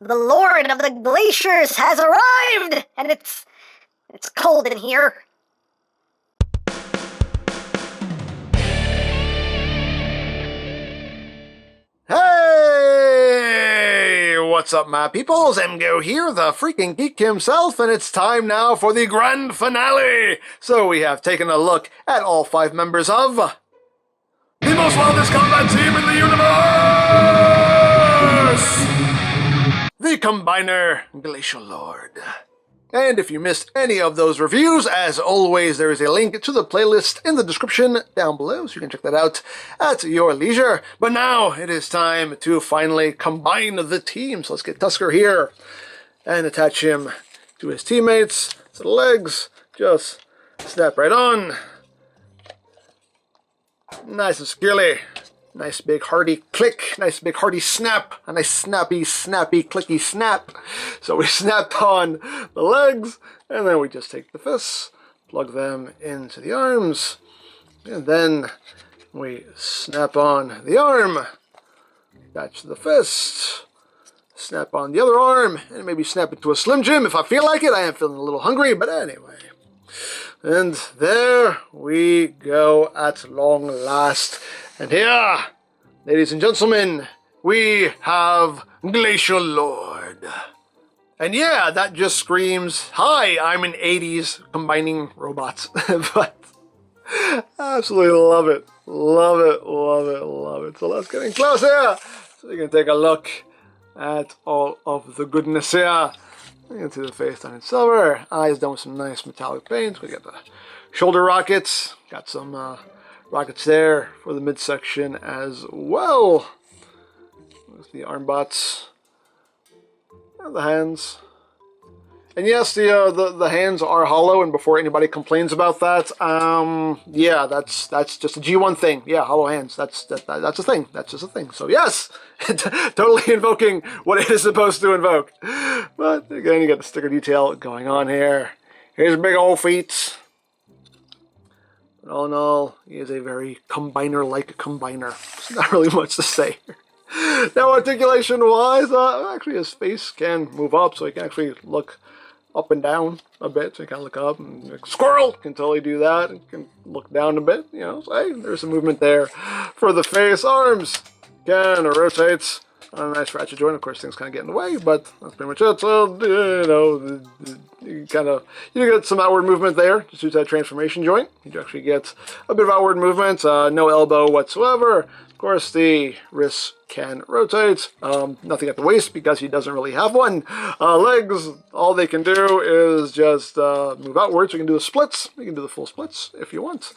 the Lord of the Glaciers has arrived, and it's cold in here. Hey! What's up, my peoples? EmGo here, the freaking geek himself, and it's time now for the grand finale! So we have taken a look at all 5 members of the most wildest combat team in the universe! The Combiner GLACIALORD. And if you missed any of those reviews, as always, there is a link to the playlist in the description down below, so you can check that out at your leisure. But now it is time to finally combine the team. So let's get Tusker here and attach him to his teammates. So the legs just snap right on. Nice and securely. Nice big hearty click, nice big hearty snap, a nice snappy clicky snap. So we snapped on the legs, and then we just take the fists, plug them into the arms, and then we snap on the arm, attach the fist, snap on the other arm, and maybe snap it to a Slim Jim if I feel like it. I am feeling a little hungry, but anyway. And there we go at long last. And here, ladies and gentlemen, we have GLACIALORD. And yeah, that just screams, hi, I'm an 80s combining robots. But absolutely love it. Love it, love it, love it. So let's get in close here so you can take a look at all of the goodness here. You can see the face done in silver, eyes done with some nice metallic paint. We got the shoulder rockets, got some rockets there for the midsection as well. There's the arm bots and the hands. And yes, the hands are hollow, and before anybody complains about that, yeah, that's just a G1 thing. Yeah, hollow hands. That's a thing. That's just a thing. So yes, totally invoking what it is supposed to invoke. But again, you got the sticker detail going on here. Here's big old feet. But all in all, he is a very combiner-like combiner. There's not really much to say here. Now, articulation-wise, actually his face can move up, so he can actually look up and down a bit. So you kind of look up, and like, squirrel can totally do that. And can look down a bit, you know. So hey, there's some movement there for the face. Arms can rotate on a nice ratchet joint. Of course, things kind of get in the way, but that's pretty much it. So you know, you get some outward movement there. Just use that transformation joint. You actually get a bit of outward movement. No elbow whatsoever. Of course, the wrists can rotate. Nothing at the waist because he doesn't really have one. Legs, all they can do is just move outwards. You can do the splits. You can do the full splits if you want.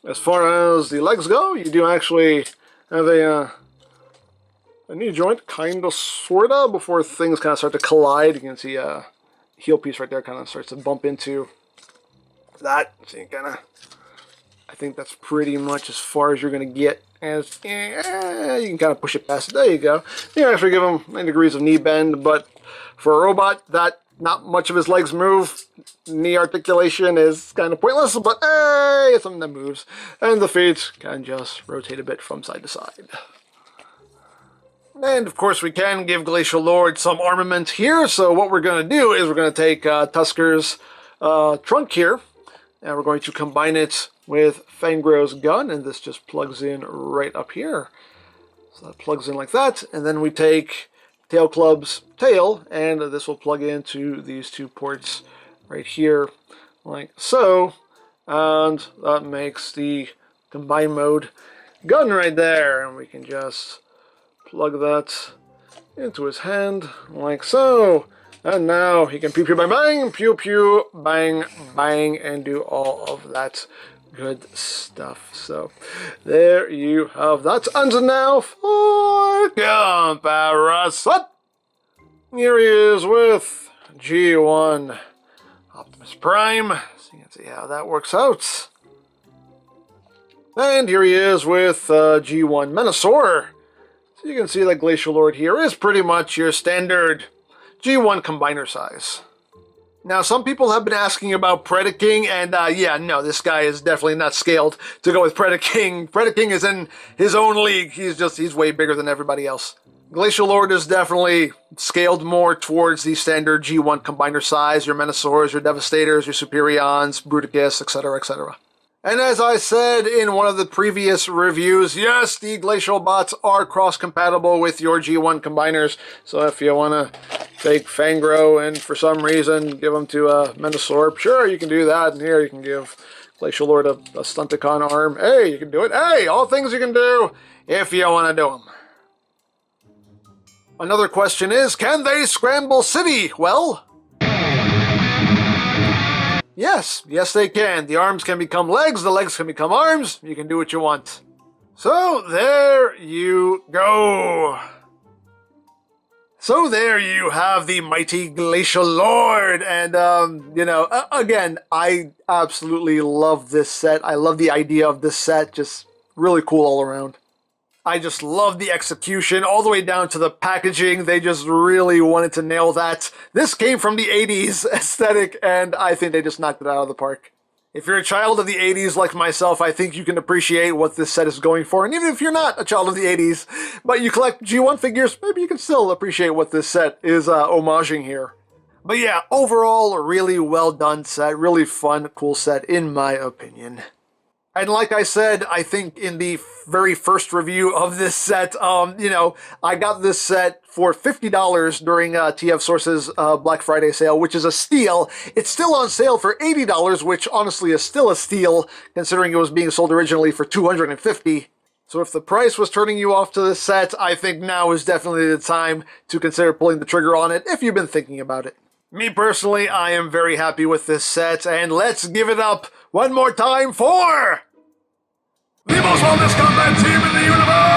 As far as the legs go, you do actually have a knee joint, kind of, sort of, before things kind of start to collide. You can see a heel piece right there kind of starts to bump into that. So you kind of, I think that's pretty much as far as you're going to get. As you can kind of push it past it. There you go. You can actually give him 9 degrees of knee bend, but for a robot, that not much of his legs move. Knee articulation is kind of pointless, but hey, it's something that moves. And the feet can just rotate a bit from side to side. And of course, we can give GLACIALORD some armament here. So what we're going to do is we're going to take Tusker's trunk here, and we're going to combine it with Fangro's gun, and this just plugs in right up here. So that plugs in like that, and then we take Tail Club's tail, and this will plug into these 2 ports right here, like so. And that makes the combine mode gun right there, and we can just plug that into his hand, like so. And now he can pew pew bang bang, pew pew bang bang, and do all of that good stuff. So there you have that. And now for comparison, here he is with G1 Optimus Prime. So you can see how that works out. And here he is with G1 Menasor. So you can see that GLACIALORD here is pretty much your standard G1 combiner size. Now, some people have been asking about Predaking, and yeah, no, this guy is definitely not scaled to go with Predaking. Predaking is in his own league. He's way bigger than everybody else. GLACIALORD is definitely scaled more towards the standard G1 combiner size, your Menasors, your Devastators, your Superions, Bruticus, etc., etc. And as I said in one of the previous reviews, yes, the Glacial bots are cross-compatible with your G1 combiners, so if you want to take Fangro and for some reason give them to a Menasor, sure, you can do that, and here you can give GLACIALORD a Stunticon arm. Hey, you can do it. Hey, all things you can do if you want to do them. Another question is, can they scramble city? Well, yes, they can. The arms can become legs, the legs can become arms. You can do what you want. So there you go. So there you have the mighty GLACIALORD, and again, I absolutely love this set. I love the idea of this set, just really cool all around. I just love the execution, all the way down to the packaging. They just really wanted to nail that. This came from the 80s aesthetic, and I think they just knocked it out of the park. If you're a child of the 80s like myself, I think you can appreciate what this set is going for. And even if you're not a child of the 80s, but you collect G1 figures, maybe you can still appreciate what this set is homaging here. But yeah, overall, a really well done set, really fun, cool set, in my opinion. And like I said, I think in the very first review of this set, I got this set for $50 during TF Source's Black Friday sale, which is a steal. It's still on sale for $80, which honestly is still a steal, considering it was being sold originally for $250. So if the price was turning you off to this set, I think now is definitely the time to consider pulling the trigger on it if you've been thinking about it. Me personally, I am very happy with this set, and let's give it up one more time for the most wellness combat team in the universe!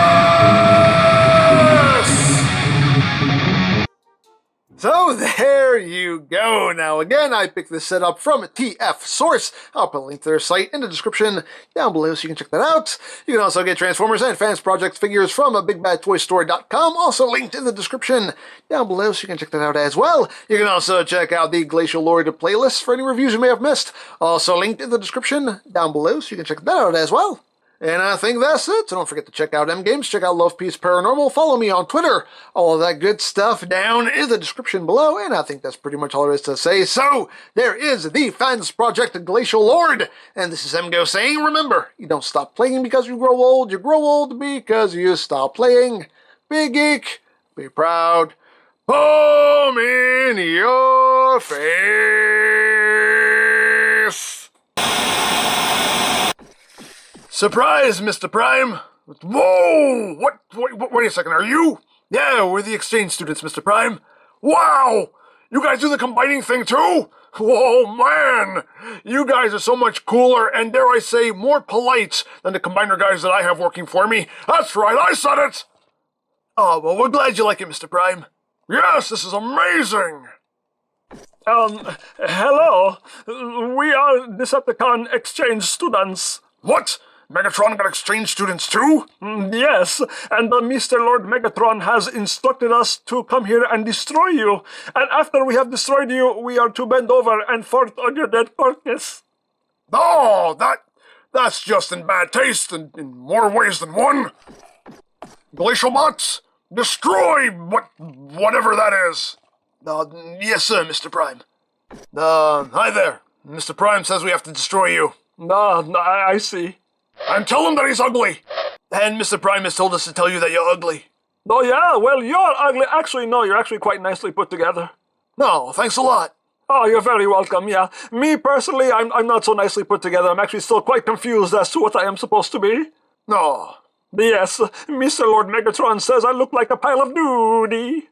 So there you go. Now again, I picked this set up from TF Source. I'll put a link to their site in the description down below so you can check that out. You can also get Transformers and Fansproject figures from BigBadToyStore.com, also linked in the description down below so you can check that out as well. You can also check out the GLACIALORD playlist for any reviews you may have missed, also linked in the description down below so you can check that out as well. And I think that's it. So don't forget to check out EmGo's, check out Love Peace Paranormal, follow me on Twitter, all of that good stuff down in the description below. And I think that's pretty much all there is to say. So there is the Fansproject GLACIALORD. And this is EmGo saying, remember, you don't stop playing because you grow old because you stop playing. Be geek, be proud, palm in your face. Surprise, Mr. Prime! Whoa! What? Wait a second, are you? Yeah, we're the exchange students, Mr. Prime. Wow! You guys do the combining thing too? Whoa, man! You guys are so much cooler and, dare I say, more polite than the combiner guys that I have working for me. That's right, I said it! Oh, well, we're glad you like it, Mr. Prime. Yes, this is amazing! Hello. We are Decepticon exchange students. What? Megatron got exchange students too? Yes, and Mr. Lord Megatron has instructed us to come here and destroy you. And after we have destroyed you, we are to bend over and fart on your dead carcass. Oh, that's just in bad taste in more ways than one. Glacial bots, destroy whatever that is. Yes, sir, Mr. Prime. Hi there. Mr. Prime says we have to destroy you. I see. And tell him that he's ugly. And Mr. Prime has told us to tell you that you're ugly. Oh, yeah? Well, you're ugly. Actually, no, you're actually quite nicely put together. No, thanks a lot. Oh, you're very welcome, yeah. Me, personally, I'm not so nicely put together. I'm actually still quite confused as to what I am supposed to be. No. Yes, Mr. Lord Megatron says I look like a pile of duty.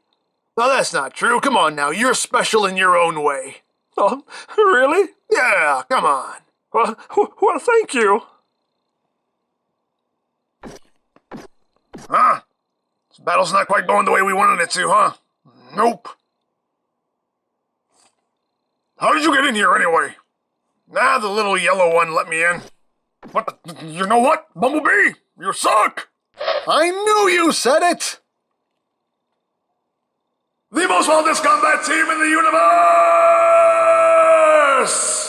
No, that's not true. Come on now, you're special in your own way. Oh, really? Yeah, come on. Well, thank you. Huh? This battle's not quite going the way we wanted it to, huh? Nope. How did you get in here, anyway? Nah, the little yellow one let me in. What the, you know what, Bumblebee? You suck! I knew you said it! The most wellness combat team in the universe!